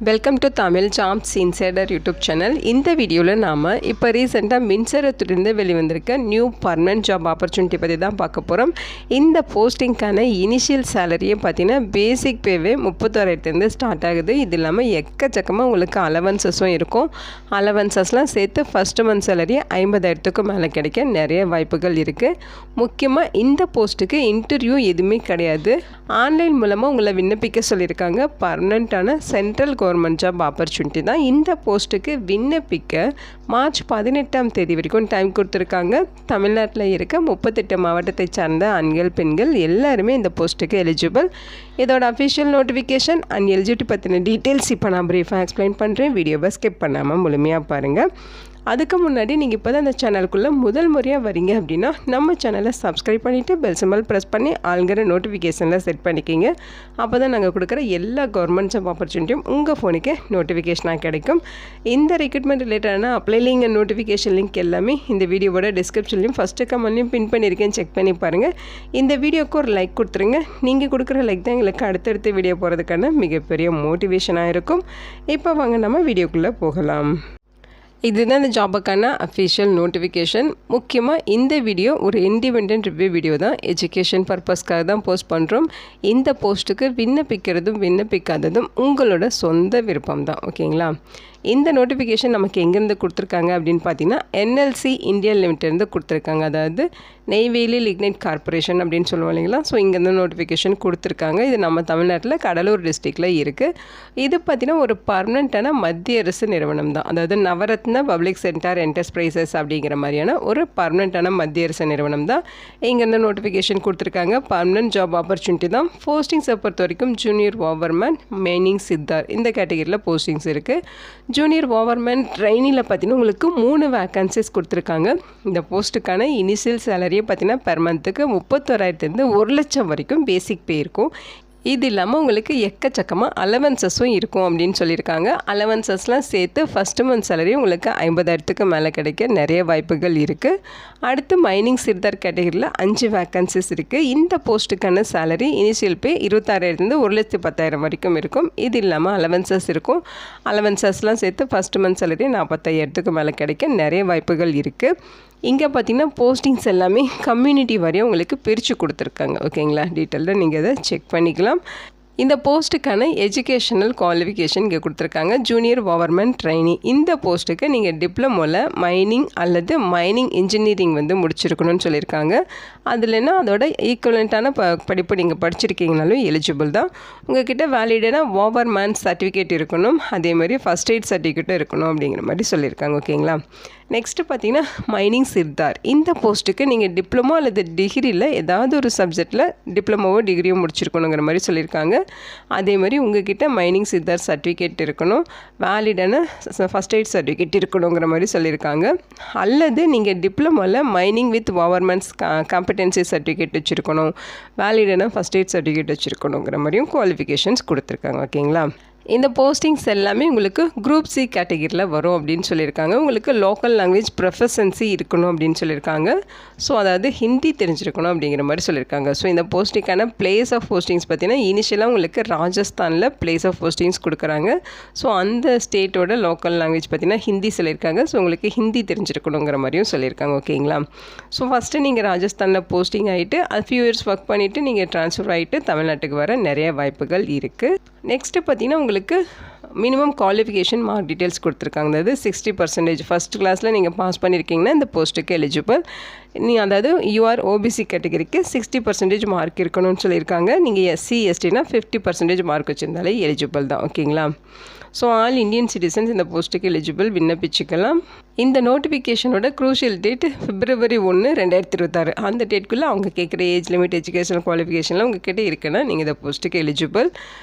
Welcome to Tamil jobs insider YouTube channel. இந்த வீடியோவில் நாம் இப்போ ரீசெண்டாக மின்சாரத்துலேருந்து வெளிவந்திருக்க நியூ பர்மனெண்ட் ஜாப் ஆப்பர்ச்சுனிட்டி பற்றி தான் பார்க்க போகிறோம். இந்த போஸ்டிங்க்கான இனிஷியல் சேலரியை பார்த்தீங்கன்னா பேசிக் பேவே 31,000 ஸ்டார்ட் ஆகுது. இது இல்லாமல் எக்கச்சக்கமாக உங்களுக்கு அலவன்சஸும் இருக்கும். அலவன்சஸ்லாம் சேர்த்து ஃபஸ்ட்டு மந்த் சேலரி 50,000க்கு மேலே கிடைக்க நிறைய வாய்ப்புகள் இருக்குது. முக்கியமாக இந்த போஸ்ட்டுக்கு இன்டர்வியூ எதுவுமே கிடையாது. ஆன்லைன் மூலமாக உங்களை விண்ணப்பிக்க சொல்லியிருக்காங்க. பர்மனெண்ட்டான சென்ட்ரல் கவர்மெண்ட் ஜாப் ஆப்பர்ச்சுனிட்டி தான். இந்த போஸ்ட்டுக்கு விண்ணப்பிக்க மார்ச் 18ஆம் தேதி வரைக்கும் டைம் கொடுத்துருக்காங்க. தமிழ்நாட்டில் இருக்க 38 மாவட்டத்தை சார்ந்த ஆண்கள் பெண்கள் எல்லாருமே இந்த போஸ்ட்டுக்கு எலிஜிபிள். இதோட அஃபிஷியல் நோட்டிஃபிகேஷன் அண்ட் எலிஜிபிலிட்டி பற்றின டீட்டெயில்ஸ் இப்போ நான் ப்ரீஃபாக எக்ஸ்பிளைன் பண்ணுறேன். வீடியோவை ஸ்கிப் பண்ணாமல் முழுமையாக பாருங்கள். அதுக்கு முன்னாடி நீங்கள் இப்போ தான் அந்த சேனலுக்குள்ளே முதல் முறையாக வரீங்க அப்படின்னா நம்ம சேனலை சப்ஸ்கிரைப் பண்ணிவிட்டு பெல் சிம்பல் ப்ரெஸ் பண்ணி ஆளுங்கிற நோட்டிஃபிகேஷனில் செட் பண்ணிக்கிங்க. அப்போ தான் நாங்கள் கொடுக்குற எல்லா கவர்மெண்ட் ஜாப் ஆப்பர்ச்சுனிட்டியும் உங்கள் ஃபோனுக்கு நோட்டிஃபிகேஷனாக கிடைக்கும். இந்த ரெக்ரூட்மெண்ட் ரிலேட்டடான apply link and notification link எல்லாமே இந்த வீடியோவோட டிஸ்கிரிப்ஷன்லையும் ஃபஸ்ட்டு கமெண்ட்லையும் பின் பண்ணியிருக்கேன். செக் பண்ணி பாருங்கள். இந்த வீடியோக்கு ஒரு லைக் கொடுத்துருங்க. நீங்கள் கொடுக்குற லைக் தான் எங்களுக்கு அடுத்தடுத்த வீடியோ போகிறதுக்கான மிகப்பெரிய மோட்டிவேஷனாக இருக்கும். இப்போ வாங்க நம்ம வீடியோக்குள்ளே போகலாம். இதுதான் இந்த ஜாபுக்கான அஃபிஷியல் நோட்டிஃபிகேஷன். முக்கியமாக இந்த வீடியோ ஒரு இண்டிபெண்டன்ட் ரிவ்யூ வீடியோ தான். எஜுகேஷன் பர்பஸ்க்காக தான் போஸ்ட் பண்ணுறோம். இந்த போஸ்ட்டுக்கு விண்ணப்பிக்கிறதும் விண்ணப்பிக்காததும் உங்களோட சொந்த விருப்பம் தான். ஓகேங்களா? இந்த நோட்டிஃபிகேஷன் நமக்கு எங்கேருந்து கொடுத்துருக்காங்க அப்படின்னு பார்த்தீங்கன்னா என்எல்சி இந்தியா லிமிட்டேருந்து கொடுத்துருக்காங்க. அதாவது நெய்வேலி லிக்னைட் கார்பரேஷன் அப்படின்னு சொல்லுவோம் இல்லைங்களா? ஸோ இங்கேருந்து நோட்டிஃபிகேஷன் கொடுத்துருக்காங்க. இது நம்ம தமிழ்நாட்டில் கடலூர் டிஸ்ட்ரிக்டில் இருக்குது. இது பார்த்திங்கன்னா ஒரு பர்மனெண்ட்டான மத்திய அரசு நிறுவனம் தான். அதாவது நவரத்ன பப்ளிக் சென்டர் என்டர்பிரைசஸ் அப்படிங்கிற மாதிரியான ஒரு பர்மனெண்ட்டான மத்திய அரசு நிறுவனம் தான். இங்கேருந்து நோட்டிஃபிகேஷன் கொடுத்துருக்காங்க. பர்மனெண்ட் ஜாப் ஆப்பர்ச்சுனிட்டி தான். போஸ்டிங்ஸை பொறுத்த வரைக்கும் ஜூனியர் ஓவர்மேன், மெயினிங் சித்தார் இந்த கேட்டகரியில் போஸ்டிங்ஸ் இருக்குது. ஜூனியர் ஓவர்மேன் ட்ரைனியில் பார்த்தீங்கன்னா உங்களுக்கு 3 வேக்கன்சிஸ் கொடுத்துருக்காங்க. இந்த போஸ்ட்டுக்கான இனிஷியல் சேலரியை பார்த்தீங்கன்னா பெர் மந்த்துக்கு 31,000 1 லட்சம் வரைக்கும் பேசிக் பே இருக்கும். இது இல்லாமல் உங்களுக்கு எக்கச்சக்கமாக அலவன்சஸும் இருக்கும் அப்படின்னு சொல்லியிருக்காங்க. அலவன்சஸ்லாம் சேர்த்து ஃபஸ்ட்டு மந்த் சேலரி உங்களுக்கு 50,000க்கு மேலே கிடைக்க நிறைய வாய்ப்புகள் இருக்குது. அடுத்து மைனிங் சிர்தார் கேட்டகரியில் 5 வேக்கன்சிஸ் இருக்குது. இந்த போஸ்ட்டுக்கான சேலரி இனிஷியல் பே 26,000 1,10,000 வரைக்கும் இருக்கும். இது இல்லாமல் அலவன்சஸ் இருக்கும். அலவன்சஸ்லாம் சேர்த்து ஃபஸ்ட்டு மந்த் சேலரி 45,000க்கு மேலே கிடைக்க நிறைய வாய்ப்புகள் இருக்குது. இங்கே பார்த்தீங்கன்னா போஸ்டிங்ஸ் எல்லாமே கம்யூனிட்டி வரையும் உங்களுக்கு பிரித்து கொடுத்துருக்காங்க. ஓகேங்களா? டீட்டெயிலில் நீங்கள் இதை செக் பண்ணிக்கலாம். இந்த போஸ்ட்டுக்கான எஜுகேஷனல் குவாலிஃபிகேஷன் இங்கே கொடுத்துருக்காங்க. ஜூனியர் ஓவர்மேன் ட்ரைனி இந்த போஸ்ட்டுக்கு நீங்கள் டிப்ளமோவில் மைனிங் அல்லது மைனிங் இன்ஜினியரிங் முடிச்சிருக்கணும்னு சொல்லியிருக்காங்க. அதுலன்னா அதோட ஈக்குவலண்ட்டான படிப்பு நீங்கள் படிச்சிருக்கீங்கனாலும் எலிஜிபிள் தான். உங்கள்கிட்ட வேலிடான ஓவர்மேன் சர்டிஃபிகேட் இருக்கணும். அதே மாதிரி ஃபஸ்ட் எய்ட் சர்டிஃபிகேட்டும் இருக்கணும் அப்படிங்கிற மாதிரி சொல்லியிருக்காங்க. ஓகேங்களா? நெக்ஸ்ட்டு பார்த்தீங்கன்னா மைனிங் சிர்தார் இந்த போஸ்ட்டுக்கு நீங்கள் டிப்ளமோ அல்லது டிகிரியில் ஏதாவது ஒரு சப்ஜெக்டில் டிப்ளமோவோ டிகிரியோ முடிச்சிருக்கணுங்கிற மாதிரி சொல்லியிருக்காங்க. அதே மாதிரி உங்ககிட்ட மைனிங் சிர்தார் சர்டிஃபிகேட் இருக்கணும். வேலிடான ஃபஸ்ட் எய்ட் சர்டிஃபிகேட் இருக்கணுங்கிற மாதிரி சொல்லியிருக்காங்க. அல்லது நீங்கள் டிப்ளமோவில் மைனிங் வித் ஓவர்மேன்ஸ் காம்படென்சி சர்டிஃபிகேட் வச்சுருக்கணும். வேலிடான ஃபஸ்ட் எய்ட் சர்டிஃபிகேட் வச்சுருக்கணுங்கிற மாதிரியும் குவாலிஃபிகேஷன்ஸ் கொடுத்துருக்காங்க. ஓகேங்களா? இந்த போஸ்டிங்ஸ் எல்லாமே உங்களுக்கு குரூப் சி கேட்டகரியில் வரும் அப்படின்னு சொல்லியிருக்காங்க. உங்களுக்கு லோக்கல் லாங்குவேஜ் ப்ரொஃபஷன்சி இருக்கணும் அப்படின்னு சொல்லியிருக்காங்க. ஸோ அதாவது ஹிந்தி தெரிஞ்சிருக்கணும் அப்படிங்கிற மாதிரி சொல்லியிருக்காங்க. ஸோ இந்த போஸ்டிங்கான பிளேஸ் ஆஃப் போஸ்டிங்ஸ் பார்த்தீங்கன்னா இனிஷியலாக உங்களுக்கு ராஜஸ்தானில் பிளேஸ் ஆஃப் போஸ்டிங்ஸ் கொடுக்குறாங்க. ஸோ அந்த ஸ்டேட்டோட லோக்கல் லாங்குவேஜ் பார்த்தீங்கன்னா ஹிந்தி சொல்லியிருக்காங்க. ஸோ உங்களுக்கு ஹிந்தி தெரிஞ்சிருக்கணுங்கிற மாதிரியும் சொல்லியிருக்காங்க. ஓகேங்களா? ஸோ ஃபஸ்ட்டு நீங்கள் ராஜஸ்தானில் போஸ்டிங் ஆகிட்டு அது ஃபியூ இயர்ஸ் ஒர்க் பண்ணிவிட்டு நீங்கள் ட்ரான்ஸ்ஃபர் ஆகிட்டு தமிழ்நாட்டுக்கு வர நிறைய வாய்ப்புகள் இருக்குது. நெக்ஸ்ட்டு பார்த்தீங்கன்னா உங்களுக்கு மினிமம் குவாலிஃபிகேஷன் மார்க் டீட்டெயில்ஸ் கொடுத்துருக்காங்க. அதாவது 60% ஃபஸ்ட் கிளாஸில் நீங்கள் பாஸ் பண்ணியிருக்கீங்கன்னா இந்த போஸ்ட்டுக்கு எலிஜிபிள். அதாவது யூஆர் ஓபிசி கேட்டகரிக்கு 60% மார்க் இருக்கணும்னு சொல்லியிருக்காங்க. நீங்கள் எஸ்சி எஸ்டினா 50% மார்க் வச்சுருந்தாலே எலிஜிபிள் தான். ஓகேங்களா? ஸோ ஆல் இந்தியன் சிட்டிசன்ஸ் இந்த போஸ்ட்டுக்கு எலிஜிபிள் விண்ணப்பிச்சுக்கலாம். இந்த நோட்டிஃபிகேஷனோட க்ரூஷியல் டேட் February 1, 2026. அந்த டேட்குள்ளே அவங்க கேட்குற ஏஜ் லிமிட் எஜுகேஷனல் குவாலிஃபிகேஷன்லாம் உங்ககிட்ட இருக்குன்னா நீங்கள் இந்த போஸ்ட்டுக்கு எலிஜிபிள்.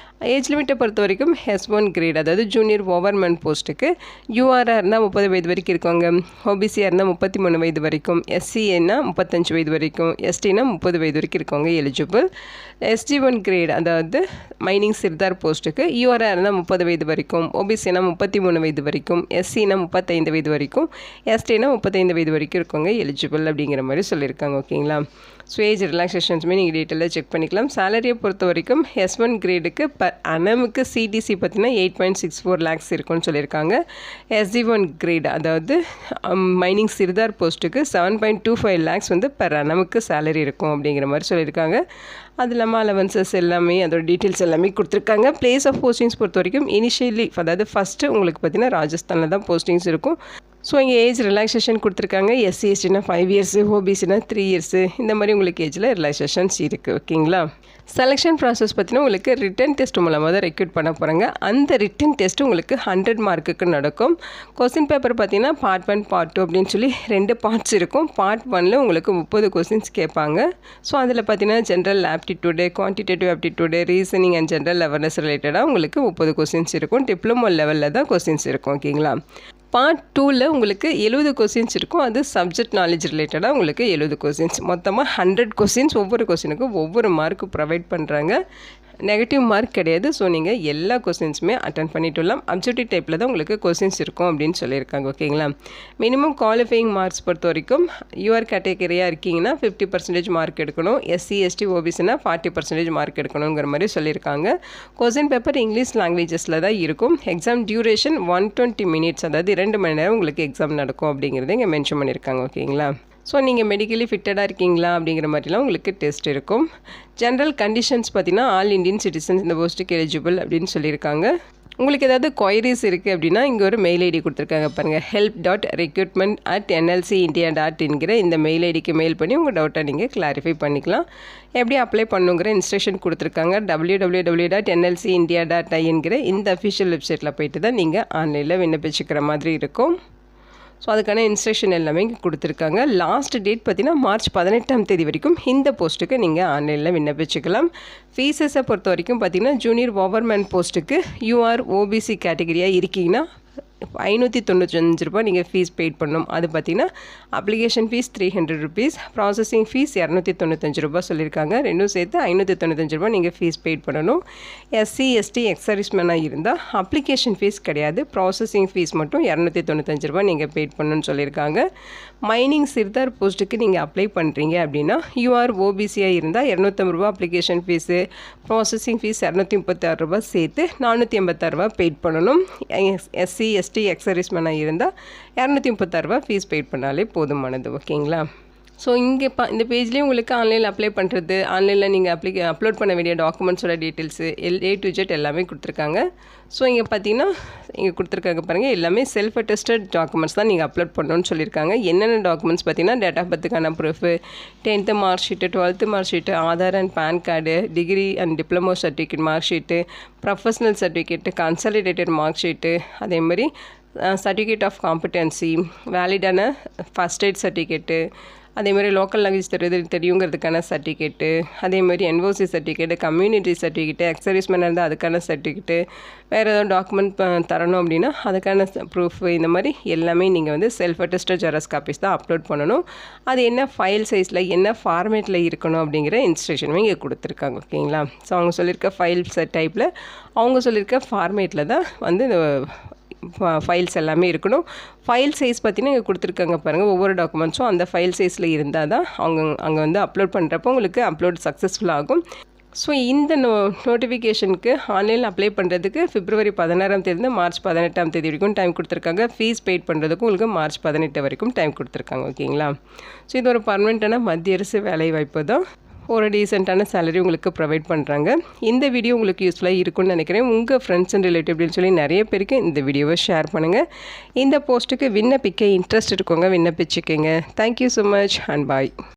ஏஜ் லிமிட்டை பொறுத்த வரைக்கும் S1 கிரேட் அதாவது ஜூனியர் ஓவர்மேன் போஸ்ட்டுக்கு யூஆராக இருந்தால் 30 வயது வரைக்கும் இருக்கவங்க, ஓபிசியாக இருந்தால் 33 வயது வரைக்கும், எஸ்சிஏன்னா 35 வயது வரைக்கும், எஸ்டினா 30 வயது வரைக்கும் இருக்கவங்க எலிஜிபிள். SG1 கிரேட் அதாவது மைனிங் சிர்தார் போஸ்ட்டுக்கு யூஆராக இருந்தால் 30 வயது வரைக்கும், ஓபிசினா 33 வயது வரைக்கும், எஸ்சினா 35 வயது வரைக்கும், எஸ்டினா 35 வயது வரைக்கும் இருக்கவங்க எலிஜிபிள் அப்படிங்கிற மாதிரி சொல்லியிருக்காங்க. ஓகேங்களா. ஸோ ஏஜ் ரிலாக்ஸேஷன்ஸுமே நீங்கள் டீட்டெயிலாக செக் பண்ணிக்கலாம். சேலரியை பொறுத்த வரைக்கும் S1 கிரேடுக்கு பர் அனமுக்கு சிடிசி பார்த்தீங்கன்னா 8.64 lakhs இருக்குன்னு சொல்லியிருக்காங்க. SG1 கிரேட் அதாவது மைனிங் சிர்தார் போஸ்ட்டுக்கு 7.25 lakhs வந்து பர் அனமுக்கு சேலரி இருக்கும் அப்படிங்கிற மாதிரி சொல்லியிருக்காங்க. அது இல்லாமல் அலவன்சஸ் எல்லாமே அதோட டீட்டெயில்ஸ் எல்லாமே கொடுத்துருக்காங்க. பிளேஸ் ஆஃப் போஸ்டிங்ஸ் பொறுத்த வரைக்கும் இனிஷியலி அதாவது ஃபஸ்ட்டு உங்களுக்கு பார்த்தீங்கன்னா ராஜஸ்தானில் தான் போஸ்டிங்ஸ் இருக்கும். ஸோ இங்கே ஏஜ் ரிலாக்ஸேஷன் கொடுத்துருக்காங்க. எஸ்சி எஸ்டினா 5 years, ஓபிசினா 3 years, இந்த மாதிரி உங்களுக்கு ஏஜில் ரிலாக்ஸேஷன்ஸ் இருக்குது. ஓகேங்களா. செலெக்ஷன் ப்ராசஸ் பார்த்தீங்கன்னா உங்களுக்கு ரிட்டன் டெஸ்ட் மூலமாக தான் ரெக்ரூட் பண்ண போகிறாங்க. அந்த ரிட்டன் டெஸ்ட் உங்களுக்கு 100 மார்க்குக்கு நடக்கும். கொஸ்டின் பேப்பர் பார்த்தீங்கன்னா பார்ட் 1 பார்ட் 2 அப்படின்னு சொல்லி 2 பார்ட்ஸ் இருக்கும். பார்ட் 1ல் உங்களுக்கு 30 கொஸ்டின்ஸ் கேட்பாங்க. ஸோ அதில் பார்த்தீங்கன்னா general aptitude, quantitative aptitude, reasoning and general awareness ரிலேட்டடாக உங்களுக்கு 30 கொஸ்டின்ஸ் இருக்கும். டிப்ளமோ லெவலில் தான் கொஸ்டின்ஸ் இருக்கும். ஓகேங்களா. பார்ட் 2ல் உங்களுக்கு 70 கொஸ்டின்ஸ் இருக்கும். அது சப்ஜெக்ட் நாலேஜ் ரிலேட்டடாக உங்களுக்கு 70 கொஸ்டின்ஸ். மொத்தமாக 100 கொஸ்டின்ஸ். ஒவ்வொரு கொஸ்டினுக்கும் ஒவ்வொரு மார்க்கு ப்ரொவைட் பண்ணுறாங்க. நெகட்டிவ் மார்க் கிடையாது. ஸோ நீங்கள் எல்லா கொஸ்டின்ஸுமே அட்டன் பண்ணிட்டுலாம் அப்ஜெக்டிவ் டைப்பில் தான் உங்களுக்கு கொஸ்டின்ஸ் இருக்கும் அப்படின்னு சொல்லியிருக்காங்க. ஓகேங்களா. மினிமம் குவாலிஃபையிங் மார்க்ஸ் பொறுத்த வரைக்கும் யூஆர் கேட்டகரியாக இருக்கீங்கன்னா 50% மார்க் எடுக்கணும். எஸ்சி எஸ்டி ஓபிசினா 40% மார்க் எடுக்கணுங்கிற மாதிரி சொல்லியிருக்காங்க. கொஸ்டின் பேப்பர் இங்கிலீஷ் லாங்குவேஜஸில் தான் இருக்கும். எக்ஸாம் டியூரேஷன் 120 minutes, அதாவது 2 மணி நேரம் உங்களுக்கு எக்ஸாம் நடக்கும் அப்படிங்கிறத இங்கே மென்ஷன் பண்ணியிருக்காங்க. ஓகேங்களா. ஸோ நீங்கள் மெடிக்கலி ஃபிட்டடாக இருக்கீங்களா அப்படிங்கிற மாதிரிலாம் உங்களுக்கு டெஸ்ட் இருக்கும். ஜென்ரல் கண்டிஷன்ஸ் பார்த்தீங்கன்னா ஆல் இண்டியன் சிட்டிசன்ஸ் இந்த போஸ்ட்டுக்கு எலிஜிபிள் அப்படின்னு சொல்லியிருக்காங்க. உங்களுக்கு ஏதாவது கொயரிஸ் இருக்குது அப்படின்னா இங்கே ஒரு மெயில் ஐடி கொடுத்துருக்காங்க பாருங்கள். help.recruitment@nlcindia.in இந்த மெயில் ஐடிக்கு மெயில் பண்ணி உங்கள் டவுட்டை நீங்கள் கிளாரிஃபை பண்ணிக்கலாம். எப்படி அப்ளை பண்ணுங்கிற இன்ஸ்ட்ரக்ஷன் கொடுத்துருக்காங்க. www.nlcindia.in இந்த அஃபிஷியல் வெப்சைட்டில் போயிட்டு தான் நீங்கள் ஆன்லைனில் விண்ணப்பிச்சுக்கிற மாதிரி இருக்கும். ஸோ அதுக்கான இன்ஸ்ட்ரக்ஷன் எல்லாமே இங்கே கொடுத்துருக்காங்க. லாஸ்ட் டேட் பார்த்தீங்கன்னா மார்ச் 18 வரைக்கும் இந்த போஸ்ட்டுக்கு நீங்கள் ஆன்லைனில் விண்ணப்பிச்சுக்கலாம். ஃபீஸஸை பொறுத்த வரைக்கும் பார்த்தீங்கன்னா ஜூனியர் ஓவர்மேன் போஸ்ட்டுக்கு யூஆர் ஓபிசி கேட்டகரியாக இருக்கீங்கன்னா 595 ரூபாய் நீங்கள் ஃபீஸ் பெய்ட் பண்ணணும். அது பார்த்தீங்கன்னா application fees 300 rupees, processing fees 295 ரூபாய் சொல்லியிருக்காங்க. ரெண்டும் சேர்த்து 595 ரூபாய் நீங்கள் ஃபீஸ் பெய்ட் பண்ணணும். எஸ்சி எஸ்டி எக்ஸர்விஸ்மேனாக இருந்தால் அப்ளிகேஷன் ஃபீஸ் கிடையாது, ப்ராசஸிங் ஃபீஸ் மட்டும் 295 ரூபாய் நீங்கள் பெய்ட் பண்ணணும்னு சொல்லியிருக்காங்க. மைனிங் சிர்தார் போஸ்ட்டுக்கு நீங்கள் அப்ளை பண்ணுறீங்க அப்படின்னா யூஆர் ஓபிசியாக இருந்தால் 250 ரூபா அப்ளிகேஷன் ஃபீஸு, ப்ராசஸிங் ஃபீஸ் 236 ரூபாய் சேர்த்து 486 ரூபாய் பெய்ட் பண்ணணும். எஸ்சி எஸ்டி எக்ஸர்விஸ்மேனாக இருந்தால் 236 ரூபாய் ஃபீஸ் பெய்ட் பண்ணாலே போதுமானது. ஓகேங்களா. ஸோ இங்கே இந்த பேஜ்லேயும் உங்களுக்கு ஆன்லைனில் அப்ளை பண்ணுறது, ஆன்லைனில் நீங்கள் அப்லோட் பண்ண வேண்டிய டாக்குமெண்ட்ஸோட டீட்டெயில்ஸு A to Z எல்லாமே கொடுத்துருக்காங்க. ஸோ இங்கே பார்த்தீங்கன்னா இங்கே கொடுத்துருக்காங்க பாருங்கள், எல்லாமே செல்ஃப் அட்டஸ்டட் டாக்குமெண்ட்ஸ் தான் நீங்கள் அப்லோட் பண்ணணும்னு சொல்லியிருக்காங்க. என்னென்ன டாக்குமெண்ட்ஸ் பார்த்தீங்கன்னா டேட் ஆஃப் பர்த்துக்கான proof, 10th mark sheet, 12th mark sheet, Aadhaar and PAN card, degree and diploma certificate mark sheet, professional certificate, consolidated mark sheet, அதேமாதிரி சர்டிஃபிகேட் ஆஃப் காம்படன்சி, வேலிடான first aid certificate, அதேமாதிரி local language தெரியுங்கிறதுக்கான certificate, அதேமாதிரி NOC certificate, community certificate, எக்ஸர்விஸ்மேனாக இருந்தால் அதுக்கான certificate, வேறு ஏதாவது டாக்குமெண்ட் தரணும் அப்படின்னா அதுக்கான ப்ரூஃப், இந்த மாதிரி எல்லாமே நீங்கள் வந்து செல்ஃப் அட்டஸ்டட் ஜெராக்ஸ் காப்பீஸ் தான் அப்லோட் பண்ணணும். அது என்ன ஃபைல் சைஸில் என்ன ஃபார்மேட்டில் இருக்கணும் அப்படிங்கிற இன்ஸ்ட்ரக்ஷனுமே இங்கே கொடுத்துருக்காங்க. ஓகேங்களா. ஸோ அவங்க சொல்லியிருக்க ஃபைல் டைப்பில் அவங்க சொல்லியிருக்க ஃபார்மேட்டில் தான் வந்து ஃபைல்ஸ் எல்லாமே இருக்கணும். ஃபைல் சைஸ் பார்த்தீங்கன்னா இங்கே கொடுத்துருக்காங்க பாருங்கள். ஒவ்வொரு டாக்குமெண்ட்ஸும் அந்த ஃபைல் சைஸில் இருந்தால் தான் அங்கே வந்து அப்லோட் பண்ணுறப்போ உங்களுக்கு அப்லோட் சக்ஸஸ்ஃபுல் ஆகும். ஸோ இந்த நோட்டிஃபிகேஷனுக்கு ஆன்லைனில் அப்ளை பண்ணுறதுக்கு February 16 மார்ச் 18 வரைக்கும் டைம் கொடுத்துருக்காங்க. ஃபீஸ் பெய்ட் பண்ணுறதுக்கும் உங்களுக்கு மார்ச் 18 வரைக்கும் டைம் கொடுத்துருக்காங்க. ஓகேங்களா. ஸோ இது ஒரு பர்மனெண்ட்டான மத்திய அரசு வேலை வாய்ப்பு தான். ஒரு டீசெண்டான சேலரி உங்களுக்கு ப்ரொவைட் பண்ணுறாங்க. இந்த வீடியோ உங்களுக்கு யூஸ்ஃபுல்லாக இருக்கும்னு நினைக்கிறேன். உங்கள் ஃப்ரெண்ட்ஸ் அண்ட் ரிலேட்டிவ் அப்படின்னு சொல்லி நிறைய பேருக்கு இந்த வீடியோவை ஷேர் பண்ணுங்கள். இந்த போஸ்ட்டுக்கு விண்ணப்பிக்க இன்ட்ரெஸ்ட் இருக்கவங்க விண்ணப்பிச்சுக்கோங்க. Thank you so much and bye.